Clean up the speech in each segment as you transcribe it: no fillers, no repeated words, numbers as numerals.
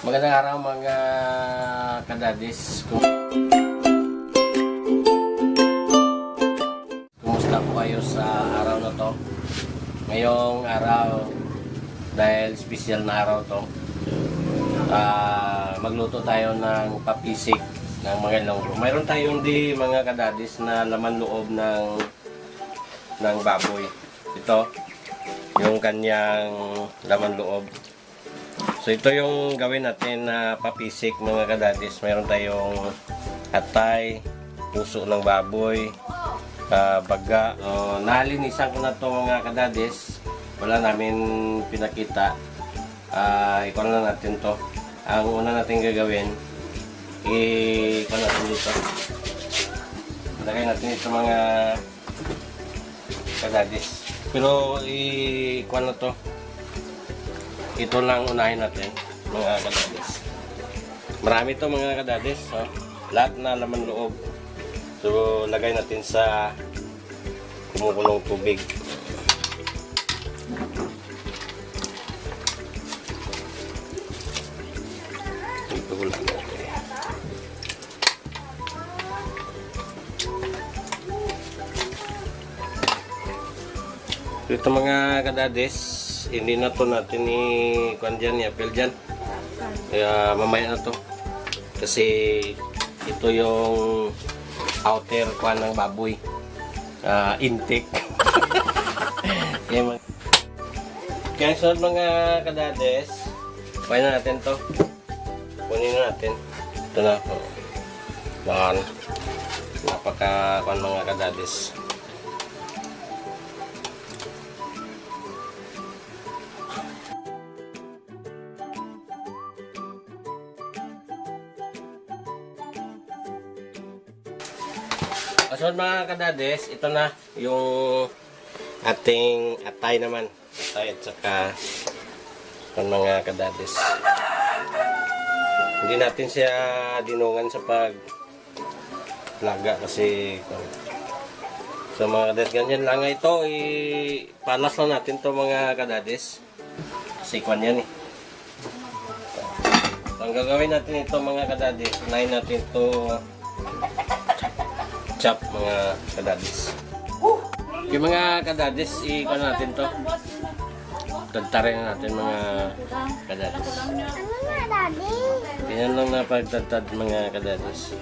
Magandang araw mga kadadis. Kumusta po kayo sa araw na to? Ngayong araw, dahil special na araw to, magluto tayo ng papisik ng mga ilonggo. Mayroon tayong mga kadadis na laman loob ng baboy. Ito, yung kanyang laman loob. So ito yung gawin natin na papisik mga kadadis. Mayroon tayong atay, puso ng baboy, baga. Nalinisan ko na to mga kadadis. Wala namin pinakita. Ikuha na natin to. Ang una natin gagawin, ikuha natin dito. Lagay natin ito mga kadadis. Pero ikuha na to. Ito lang unahin natin mga kadadis. Marami to mga kadadis. So, lahat na laman loob. So lagay natin sa kumukulong tubig. Ito lang natin. Ito mga kadadis, hindi na to natin i-kuhan dyan, i-apel dyan. Kaya mamaya na to. Kasi ito yung outer kuhan ng baboy. Intake. Kaya sunod mga kadades, kuhain na natin to. Kunin na natin. Ito na po. Napaka kuhan mga kadades. So mga kadades, ito na yung ating atay naman. Atay at saka mga kadades. Hindi natin siya dinungan sa paglaga kasi so mga kadades, ganyan lang ito. Ipalas lang natin to mga kadades. Kasi kwan yan eh. So, ang gagawin natin ito mga kadades, unahin natin ito chop mga kadadis. Yung mga kadadis, ikuha natin to. Tadtarin natin mga kadadis. Ganyan lang na pagtadtad mga kadadis.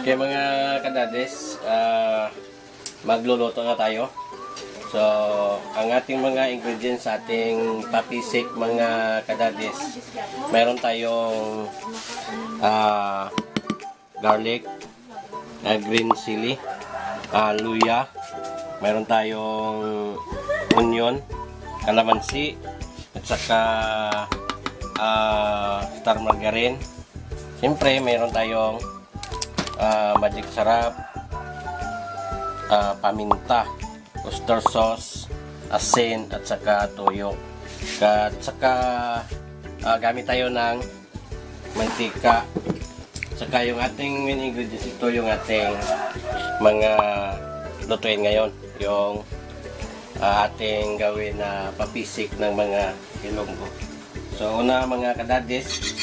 Okay mga kadades, magluluto na tayo. So, ang ating mga ingredients sa ating papisik mga kadades, mayroon tayong garlic, green chili, luya, mayroon tayong onion, kalamansi, at saka star margarine. Siyempre, mayroon tayong magic sarap, paminta, oyster sauce, asin, at saka toyo. At saka gamit tayo ng mantika. At saka yung ating main ingredients, ito yung ating mga lutuin ngayon. Yung ating gawin na papisik ng mga ilonggo. So una mga kadadis,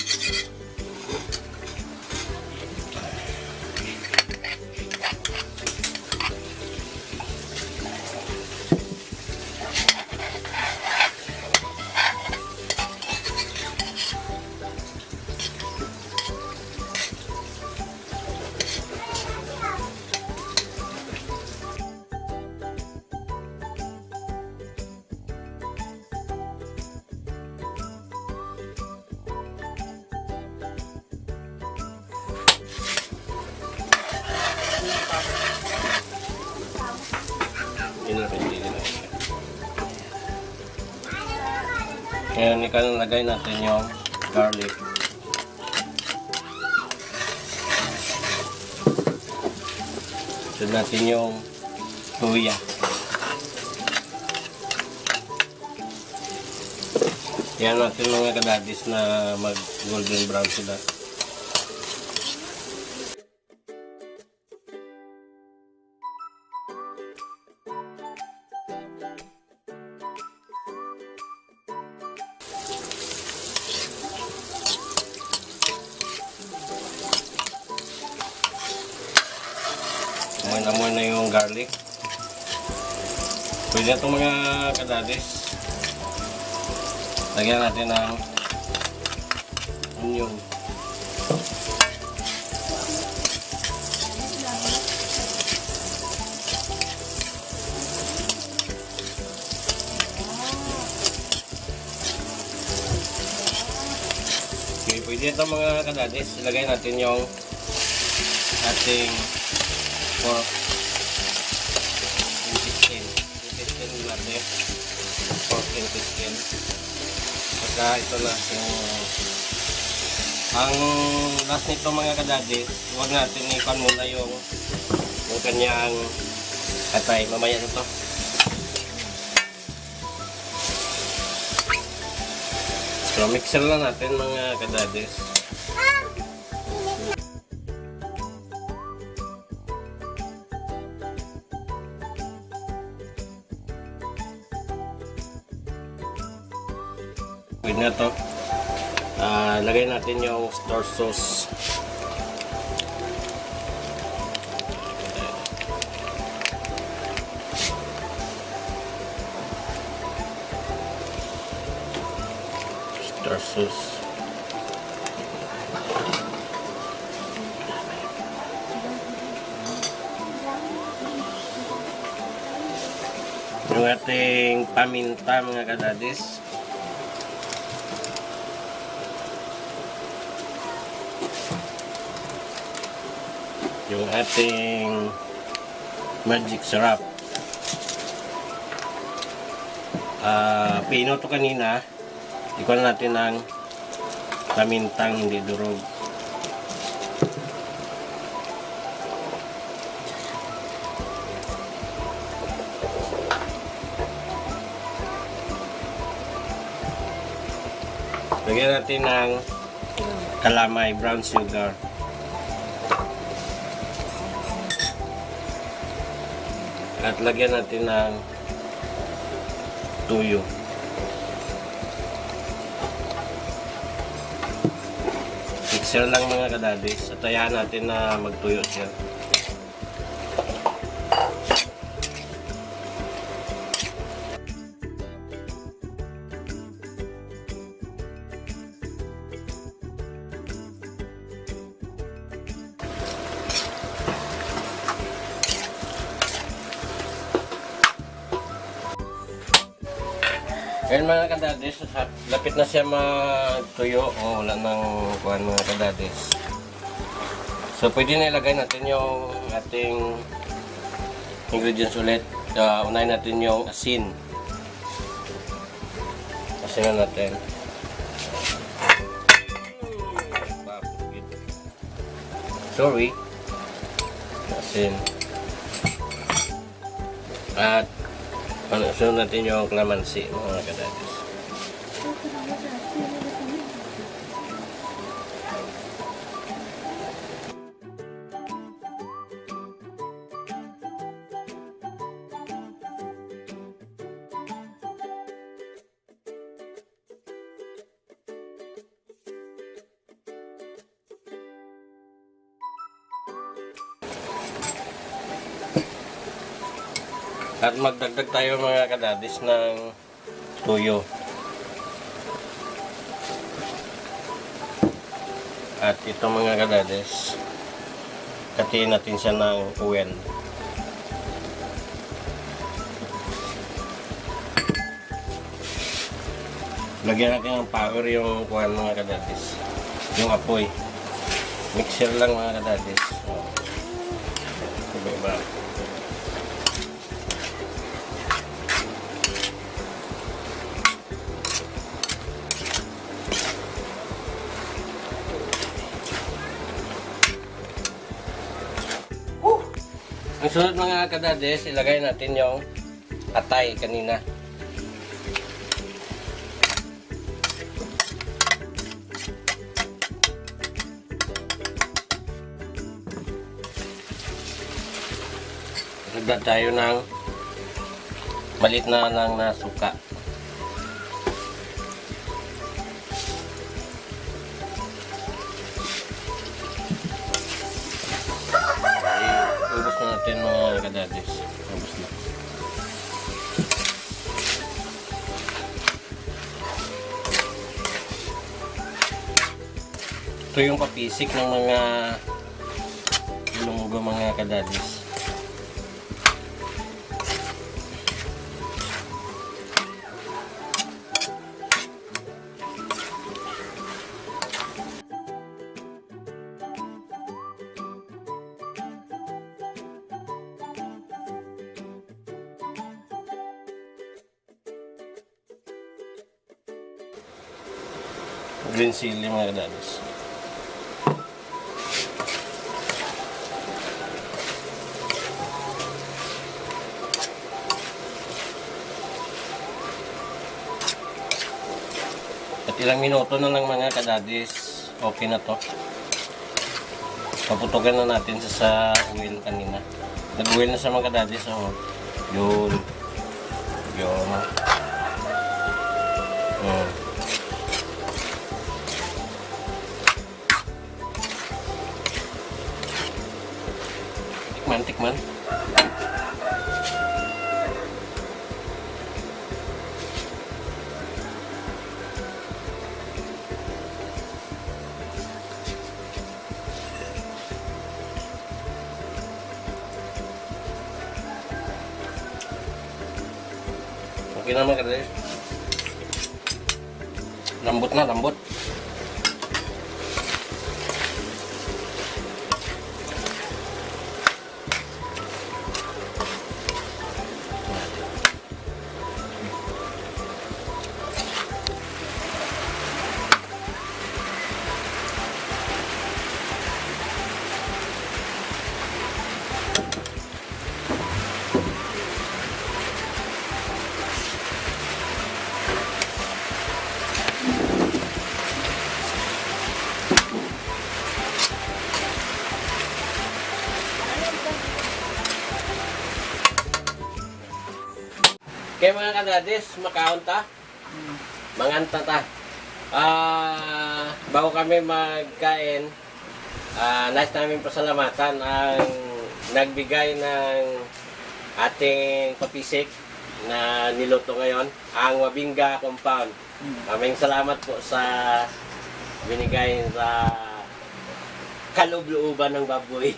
ngayon ikalagay natin yung garlic. Sunod natin yung luya. Yan natin mga kadadis na mag golden brown sila. Amoy na yung garlic. Pwede na itong mga kadadis. Lagyan natin ng onion. Okay, pwede itong mga kadadis. Ilagay natin yung ating pork intestine natin, pork intestine. Saka ito na yung ang last nito mga kadadis, huwag natin ipan muna yung kanyang katay, mamaya na to. So mixer lang natin mga kadadis. Pwede na to. Lagay natin yung star sauce. Star sauce. Yung ating paminta mga kadadis. Yung ating magic syrup. Pino to kanina. Ikuha natin ng pamintang hindi durog. Lagyan natin ng kalamay, brown sugar. At lagyan natin ng tuyo. Mixer lang mga kadadis. At hayaan natin na magtuyo siya. Ayan mga kadadis, lapit na siya magtuyo. Wala nang kuhan mga kadadis. So pwede na ilagay natin yung ating ingredients ulit. Unahin natin yung asin. Asinan natin. Sorry. Asin. At sunod natin yung calamansi mga kadadis. At magdagdag tayo mga kadadis ng tuyo. At ito mga kadadis, katiin natin siya ng uwen. Lagyan natin ng power yung kuhan mga kadadis. Yung apoy. Mixer lang mga kadadis. Iba-iba. Ang sunod mga kadades, ilagay natin yung atay kanina. Ilagay tayo ng malit na lang na suka. Ubus na natin mga kadadis. Ubus na. Ito yung papisik ng mga lunggo mga kadadis. Green chili mga kadadis. At ilang minuto na lang mga kadadis, okay na to. Paputugan na natin sa oil kanina. Nag-oil na sa mga kadadis. Oh. Yun. Yun. Tikman. Okay na mga kadadis. Lambot na, lambot. Kaya mga kadadis, makaon ta. Manganta ta. Bago kami magkain, nais namin pasalamatan ang nagbigay ng ating papisik na niluto ngayon, ang Wabinga Compound. Maraming salamat po sa binigay sa kaloob-looban ng baboy.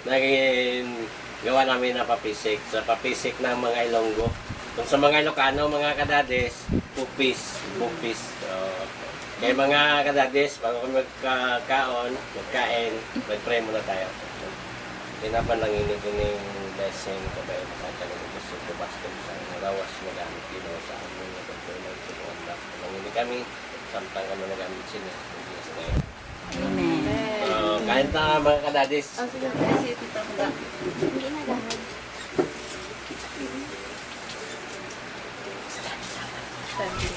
Naging gawa namin na papisik. Sa papisik ng mga Ilonggo. Kung sa mga Ilocano, mga kadades, pupis. Kaya mga kadades, bago kami magkain, mag-pray muna tayo. Tinapan lang ini blessing ko ba yung makakalimit ko sa basket sa nalawas nagamit dito sa amin na pagpunod sa mga anak. Nangini kami, samtang kami nagamit sila. Amen. Kain na mga kadades. Sige, kasi ito ba? Hindi na lahat. Sabi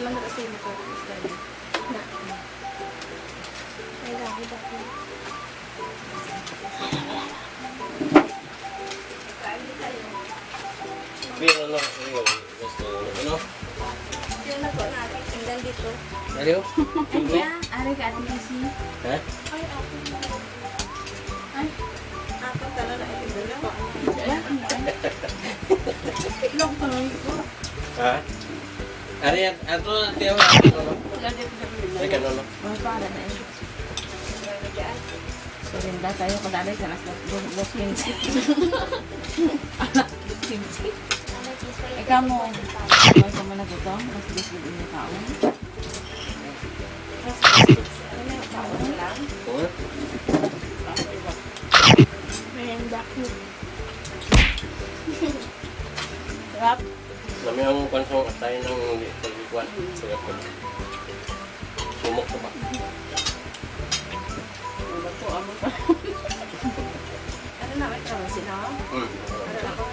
lang kasi mo ko study. Na. Ay dahil dahil. Pero ano, ano? Yung nako natin tinggal dito. Aliyo? Ay, ari ka atin kasi. Ha? Ay, ako. Ay, ako. tala na ito dala. Ilang tayo ko. Ha? Ari, ato, tiyaw, ano? Lagi ko sabi Ay, na. ano? Mga para na yun. So, rinda tayo kadalay sa las 200. Ikaw mo. Ikaw sa mga nagutom. Mas gusto din yung tao. Ano yung taon lang? Oo. May bakit. Rap. Nami ang konsong atay ng pagkikuan. Sige po. Sumok ko ba? Wala po, amo pa. Ano na, may trabaho sila? Hmm. Ano na ako?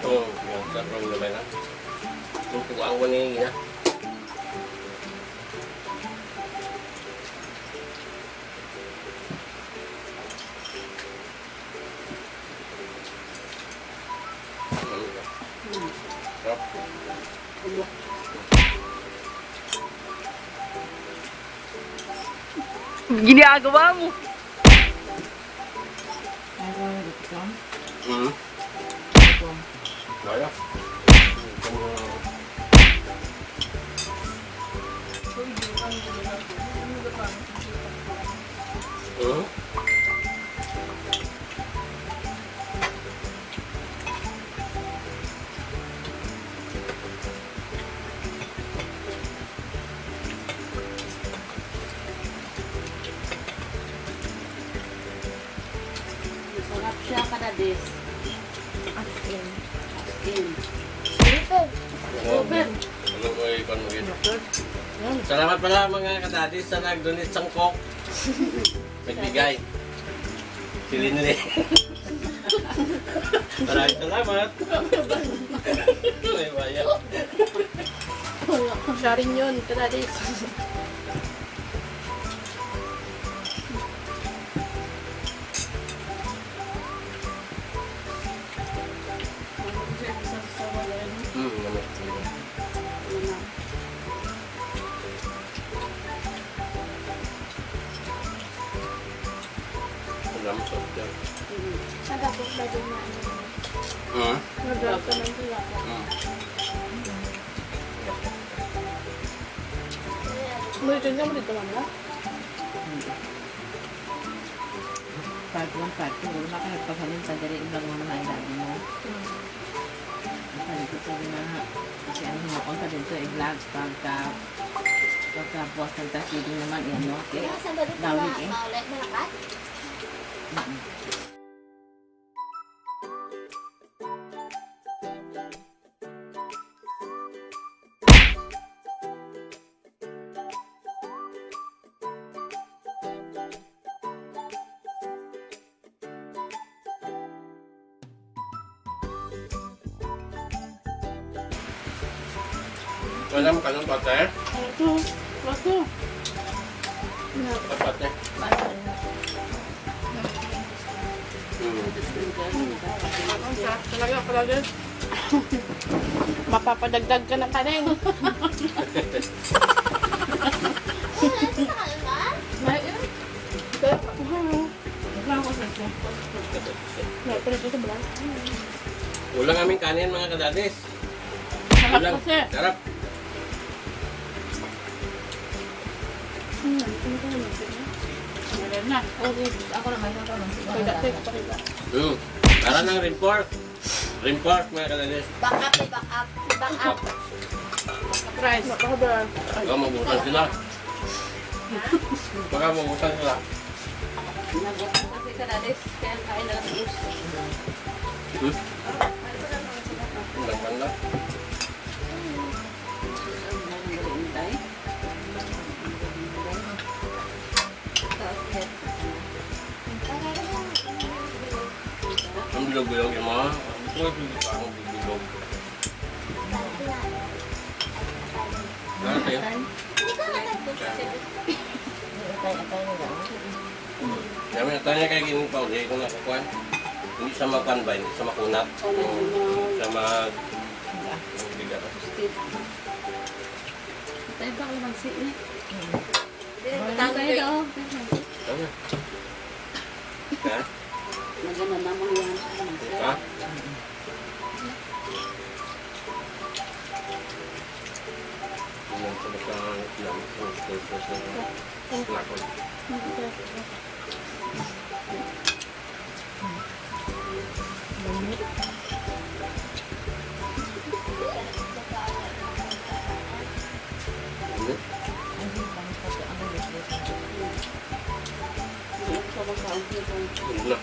Oo, yung sarong naman na. Yung tuwang wani na. Sarap. Ginagawa mo. Ginagawa mo dito. Hmm. Ito. Kaya. Hmm. Sarap siya kada des. Akin. Askin. Ano ko ikon mo gito? Salamat pala mga kadadis sa nag-donate sang kok. Nagbigay. Si Linre. Maraming salamat. May bayan. Siya rin yun, kadadis. Salamat sa hotel. Nagapos ba din na ano? Hmm? Nagapos ka ng sila. Muritin ka mo dito man na? Part 1, part 2. Wala ka nagpaghalin sa dali. Ibang mo naman ang dami mo. Nakalit ko sabi na kasi ano humakon ka dito i-vlog pagka-buwas ng tasleading naman yan mo. Okay? Dawig eh. Maulit na lakat? Wala mo kanong pate? Ito. Ito. Pate. Ang sarap talaga, kadadis. Mapapadagdag ka ng kanin. May yun. Kaya, Naglang ko sa ito. may pala dito ba? Ulang aming kanin mga kadadis. Sarap Ulang. kasi. Sarap. Meron na. Ako naman ito. Pakida, pakida. Para ng report. Report mga kadadis. Back up, back up. Back up. Price. Napakaba. Baka mabutan sila. Baka mabutan sila. Nagutan kasi kadadis. Kaya kain na lang sa Ulang banda. bilog-bilog yung mga. Ito ay bilog ang bilog. Ano tayo? Atay na lang. Kami na tayo kaya gining pa ulit kung nakukuhan. Hindi sa makuhan ba? Hindi sa makunat. Sa mag... bigat. Tayo ba ako magsiin? Tayo daw. Ano? Ha? Maganda naman yan. Ha? Ilan sa baka lang sa lakon. Ilan na?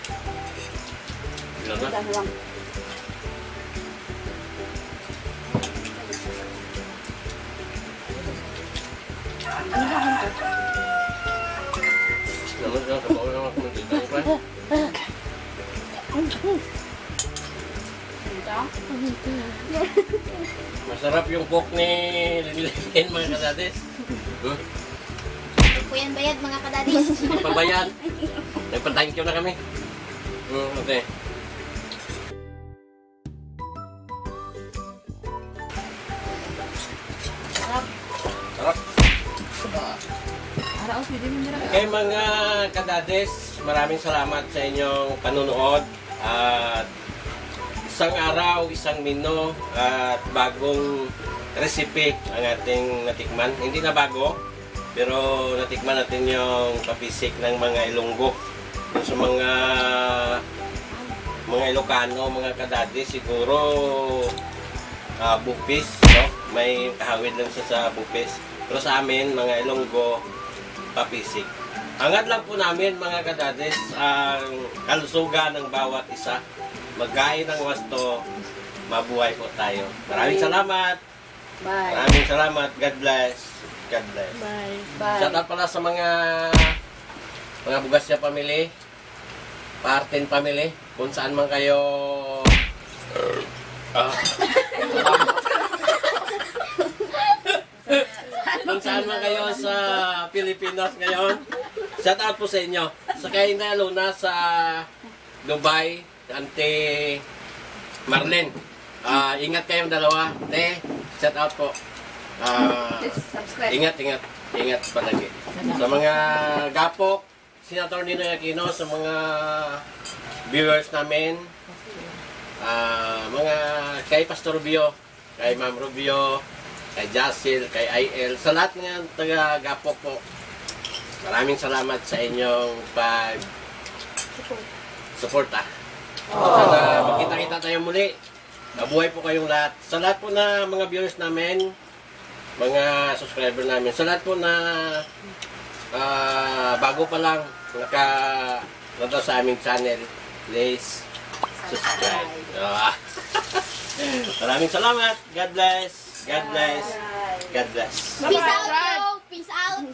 Ilan na? Naman siya, kabaw naman kung dito pa. Masarap yung cook ni Lilian mga kadadis. Po yan bayad mga kadadis. Pabayad. Nagpa-thank you na kami. Okay. Sarap. Araos, hindi mo nila. Okay mga kadades, maraming salamat sa inyong panunood at isang araw, isang menu at bagong recipe ang ating natikman. Hindi na bago, pero natikman natin yung papisik ng mga Ilonggo. Yung sa mga Ilocano, mga kadades, siguro bupis, no? May kahawid lang siya sa bupis. Pero sa amin, mga Ilonggo, papisik. Hangad lang po namin mga kadades ang kalusugan ng bawat isa. Magkain ng wasto, mabuhay po tayo. Maraming salamat. Bye. Maraming salamat. God bless. God bless. Bye. Bye. Shout out pala sa mga Bugasya family, Parten family, kung saan man kayo kung saan man kayo sa Pilipinas ngayon. Shout out po sa inyo. Sa kayo na luna sa Dubai, Ante Marlene. Ingat kayong dalawa. Shout out po. Subscribe. Ingat palagi. Sa mga gapok, Senator Ninoy Aquino, sa mga viewers namin, mga kay Pastor Rubio, kay Ma'am Rubio, kay Jacil, kay IL, sa lahat ng taga-gapok po, maraming salamat sa inyong pag-suporta. Sana magkita-kita tayo muli. Mabuhay po kayong lahat. Sa lahat po na mga viewers namin, mga subscriber namin, sa lahat po na bago pa lang naka sa aming channel, please subscribe. Maraming salamat. God bless. God bless. God bless. Peace out, bro. Peace out.